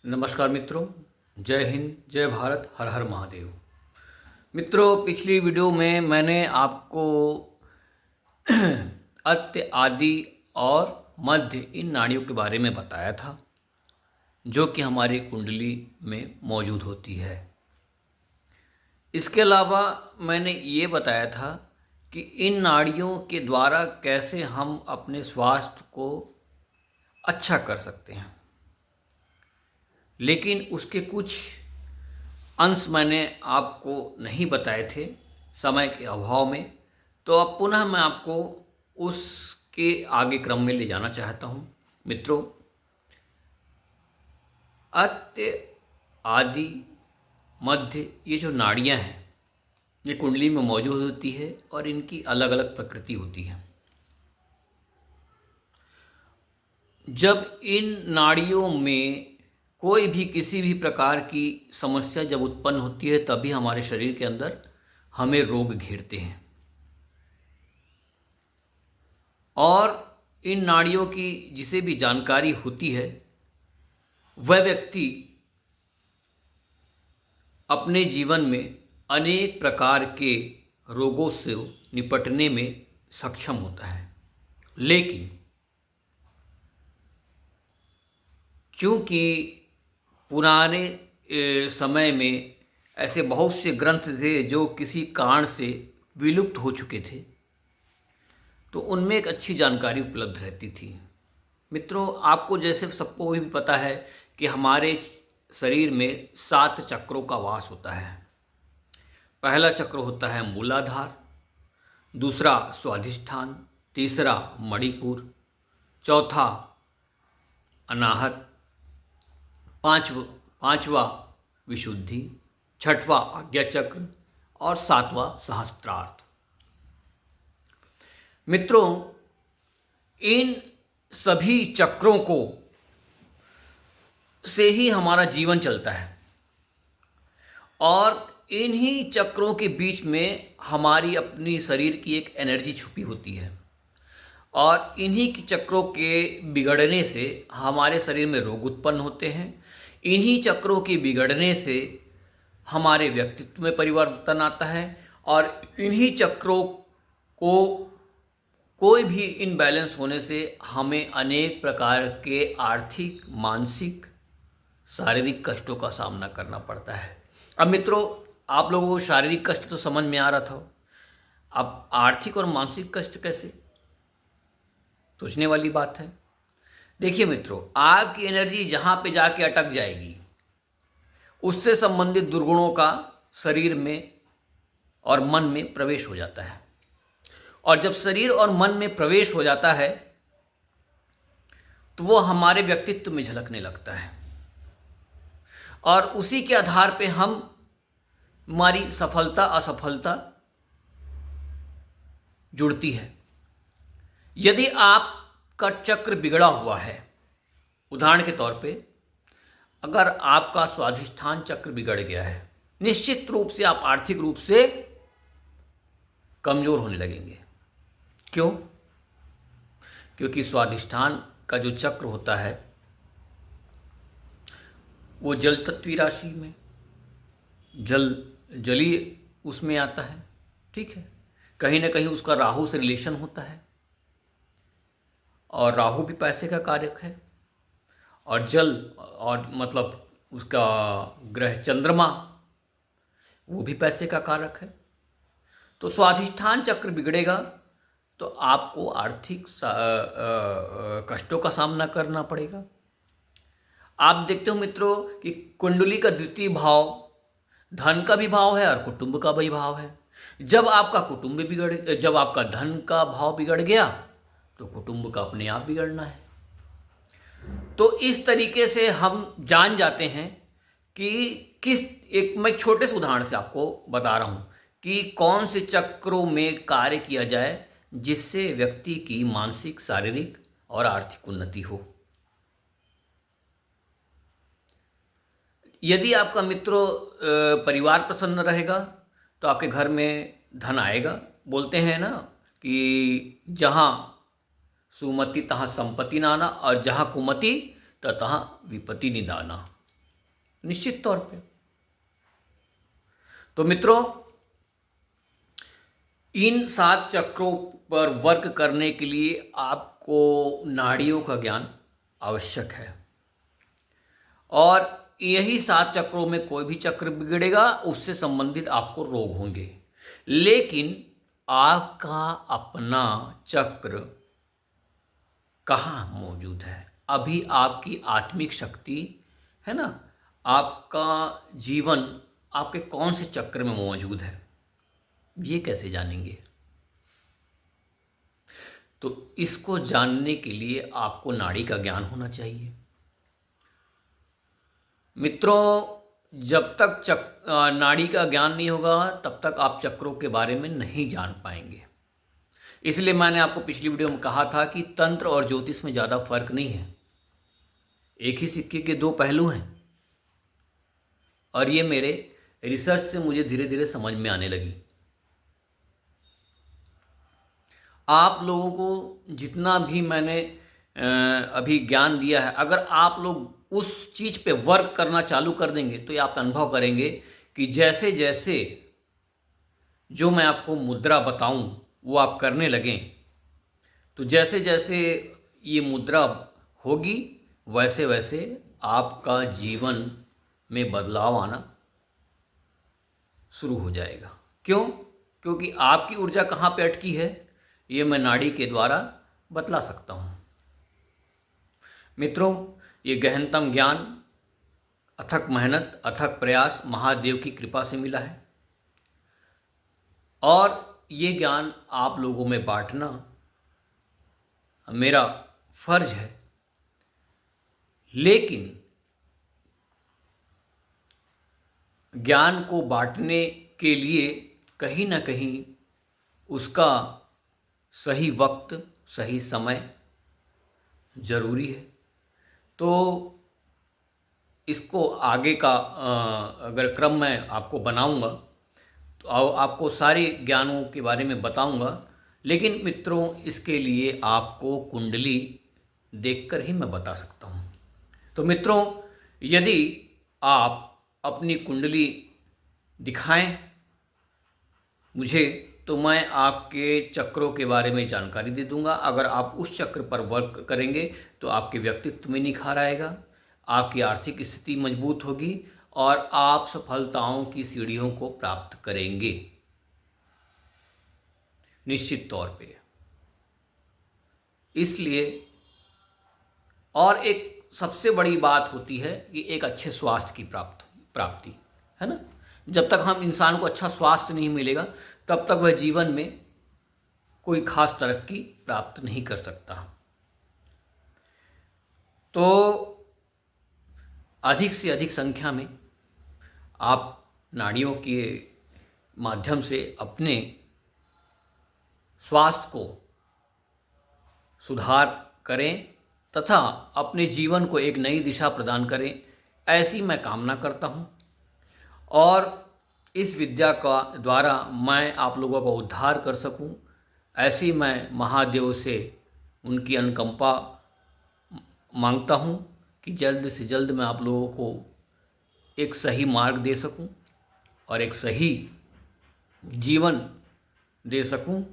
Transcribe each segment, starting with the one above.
नमस्कार मित्रों, जय हिंद, जय भारत, हर हर महादेव। मित्रों, पिछली वीडियो में मैंने आपको अंत्य, आदि और मध्य इन नाड़ियों के बारे में बताया था, जो कि हमारी कुंडली में मौजूद होती है। इसके अलावा मैंने ये बताया था कि इन नाड़ियों के द्वारा कैसे हम अपने स्वास्थ्य को अच्छा कर सकते हैं, लेकिन उसके कुछ अंश मैंने आपको नहीं बताए थे समय के अभाव में। तो अब पुनः मैं आपको उसके आगे क्रम में ले जाना चाहता हूँ। मित्रों, अंत्य, आदि, मध्य, ये जो नाड़ियाँ हैं ये कुंडली में मौजूद होती है और इनकी अलग अलग प्रकृति होती है। जब इन नाड़ियों में कोई भी किसी भी प्रकार की समस्या जब उत्पन्न होती है, तभी हमारे शरीर के अंदर हमें रोग घेरते हैं। और इन नाड़ियों की जिसे भी जानकारी होती है, वह व्यक्ति अपने जीवन में अनेक प्रकार के रोगों से निपटने में सक्षम होता है। लेकिन क्योंकि पुराने समय में ऐसे बहुत से ग्रंथ थे जो किसी कारण से विलुप्त हो चुके थे, तो उनमें एक अच्छी जानकारी उपलब्ध रहती थी। मित्रों, आपको जैसे सबको भी पता है कि हमारे शरीर में 7 चक्रों का वास होता है। पहला चक्र होता है मूलाधार, दूसरा स्वाधिष्ठान, तीसरा मणिपुर, चौथा अनाहत, पांचवा विशुद्धि, छठवां आज्ञा चक्र और सातवां सहस्त्रार्थ। मित्रों, इन सभी चक्रों को से ही हमारा जीवन चलता है और इन्हीं चक्रों के बीच में हमारी अपनी शरीर की एक एनर्जी छुपी होती है और इन्हीं के चक्रों के बिगड़ने से हमारे शरीर में रोग उत्पन्न होते हैं। इन्हीं चक्रों के बिगड़ने से हमारे व्यक्तित्व में परिवर्तन आता है और इन्हीं चक्रों को कोई भी इनबैलेंस होने से हमें अनेक प्रकार के आर्थिक, मानसिक, शारीरिक कष्टों का सामना करना पड़ता है। अब मित्रों, आप लोगों को शारीरिक कष्ट तो समझ में आ रहा था, अब आर्थिक और मानसिक कष्ट कैसे? सोचने वाली बात है। देखिए मित्रों, आपकी एनर्जी जहाँ पे जाके अटक जाएगी, उससे संबंधित दुर्गुणों का शरीर में और मन में प्रवेश हो जाता है। और जब शरीर और मन में प्रवेश हो जाता है तो वो हमारे व्यक्तित्व में झलकने लगता है और उसी के आधार पे हम हमारी सफलता असफलता जुड़ती है। यदि आपका चक्र बिगड़ा हुआ है, उदाहरण के तौर पे अगर आपका स्वाधिष्ठान चक्र बिगड़ गया है, निश्चित रूप से आप आर्थिक रूप से कमजोर होने लगेंगे। क्यों? क्योंकि स्वाधिष्ठान का जो चक्र होता है वो जल तत्वी राशि में, जलीय उसमें आता है। ठीक है, कहीं ना कहीं उसका राहु से रिलेशन होता है और राहु भी पैसे का कारक है और जल और मतलब उसका ग्रह चंद्रमा वो भी पैसे का कारक है। तो स्वाधिष्ठान चक्र बिगड़ेगा तो आपको आर्थिक कष्टों का सामना करना पड़ेगा। आप देखते हो मित्रों कि कुंडली का द्वितीय भाव धन का भी भाव है और कुटुंब का भी भाव है। जब आपका धन का भाव बिगड़ गया तो कुटुंब का अपने आप बिगड़ना है। तो इस तरीके से हम जान जाते हैं कि मैं छोटे से उदाहरण से आपको बता रहा हूं कि कौन से चक्रों में कार्य किया जाए जिससे व्यक्ति की मानसिक, शारीरिक और आर्थिक उन्नति हो। यदि आपका मित्रों परिवार प्रसन्न रहेगा तो आपके घर में धन आएगा। बोलते हैं ना कि जहाँ सुमति तहाँ संपत्ति नाना और जहाँ कुमति तहाँ विपत्ति निदाना। निश्चित तौर पे। तो मित्रों, इन 7 चक्रों पर वर्क करने के लिए आपको नाड़ियों का ज्ञान आवश्यक है। और यही 7 चक्रों में कोई भी चक्र बिगड़ेगा, उससे संबंधित आपको रोग होंगे। लेकिन आपका अपना चक्र कहाँ मौजूद है? अभी आपकी आत्मिक शक्ति है ना, आपका जीवन आपके कौन से चक्र में मौजूद है, ये कैसे जानेंगे? तो इसको जानने के लिए आपको नाड़ी का ज्ञान होना चाहिए। मित्रों, जब तक नाड़ी का ज्ञान नहीं होगा तब तक आप चक्रों के बारे में नहीं जान पाएंगे। इसलिए मैंने आपको पिछली वीडियो में कहा था कि तंत्र और ज्योतिष में ज़्यादा फर्क नहीं है, एक ही सिक्के के 2 पहलू हैं। और ये मेरे रिसर्च से मुझे धीरे धीरे समझ में आने लगी। आप लोगों को जितना भी मैंने अभी ज्ञान दिया है, अगर आप लोग उस चीज़ पे वर्क करना चालू कर देंगे तो ये आप अनुभव करेंगे कि जैसे जैसे जो मैं आपको मुद्रा बताऊं वो आप करने लगें, तो जैसे जैसे ये मुद्रा होगी वैसे वैसे आपका जीवन में बदलाव आना शुरू हो जाएगा। क्यों? क्योंकि आपकी ऊर्जा कहाँ पे अटकी है ये मैं नाड़ी के द्वारा बतला सकता हूँ। मित्रों, ये गहनतम ज्ञान, अथक मेहनत, अथक प्रयास महादेव की कृपा से मिला है। और ये ज्ञान आप लोगों में बांटना मेरा फर्ज है। लेकिन ज्ञान को बांटने के लिए कहीं ना कहीं उसका सही वक्त, सही समय ज़रूरी है। तो इसको आगे का अगर क्रम मैं आपको बनाऊंगा तो आपको सारे ज्ञानों के बारे में बताऊंगा। लेकिन मित्रों, इसके लिए आपको कुंडली देखकर ही मैं बता सकता हूं। तो मित्रों, यदि आप अपनी कुंडली दिखाएं मुझे तो मैं आपके चक्रों के बारे में जानकारी दे दूंगा। अगर आप उस चक्र पर वर्क करेंगे तो आपके व्यक्तित्व में निखार आएगा, आपकी आर्थिक स्थिति मजबूत होगी और आप सफलताओं की सीढ़ियों को प्राप्त करेंगे निश्चित तौर पे। इसलिए और एक सबसे बड़ी बात होती है कि एक अच्छे स्वास्थ्य की प्राप्ति है ना। जब तक हम इंसान को अच्छा स्वास्थ्य नहीं मिलेगा तब तक वह जीवन में कोई खास तरक्की प्राप्त नहीं कर सकता। तो अधिक से अधिक संख्या में आप नाड़ियों के माध्यम से अपने स्वास्थ्य को सुधार करें तथा अपने जीवन को एक नई दिशा प्रदान करें, ऐसी मैं कामना करता हूं। और इस विद्या का द्वारा मैं आप लोगों का उद्धार कर सकूं, ऐसी मैं महादेव से उनकी अनुकंपा मांगता हूं कि जल्द से जल्द मैं आप लोगों को एक सही मार्ग दे सकूं और एक सही जीवन दे सकूं,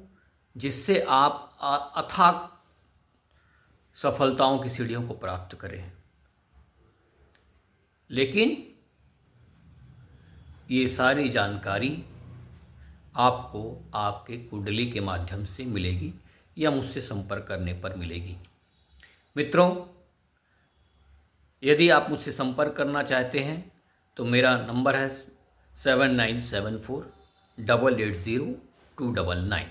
जिससे आप अथाक सफलताओं की सीढ़ियों को प्राप्त करें। लेकिन ये सारी जानकारी आपको आपके कुंडली के माध्यम से मिलेगी या मुझसे संपर्क करने पर मिलेगी। मित्रों, यदि आप मुझसे संपर्क करना चाहते हैं तो मेरा नंबर है 7974880299।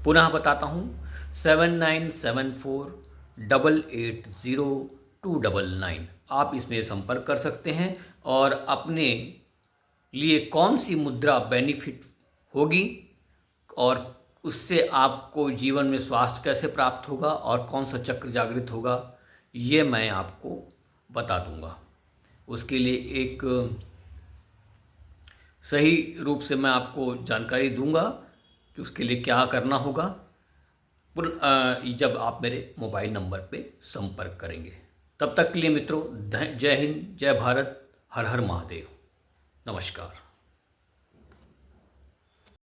पुनः बताता हूँ 7974880299। आप इसमें संपर्क कर सकते हैं और अपने लिए कौन सी मुद्रा बेनिफिट होगी और उससे आपको जीवन में स्वास्थ्य कैसे प्राप्त होगा और कौन सा चक्र जागृत होगा, ये मैं आपको बता दूंगा। उसके लिए एक सही रूप से मैं आपको जानकारी दूंगा कि उसके लिए क्या करना होगा जब आप मेरे मोबाइल नंबर पे संपर्क करेंगे। तब तक के लिए मित्रों, जय हिंद, जय भारत, हर हर महादेव। नमस्कार।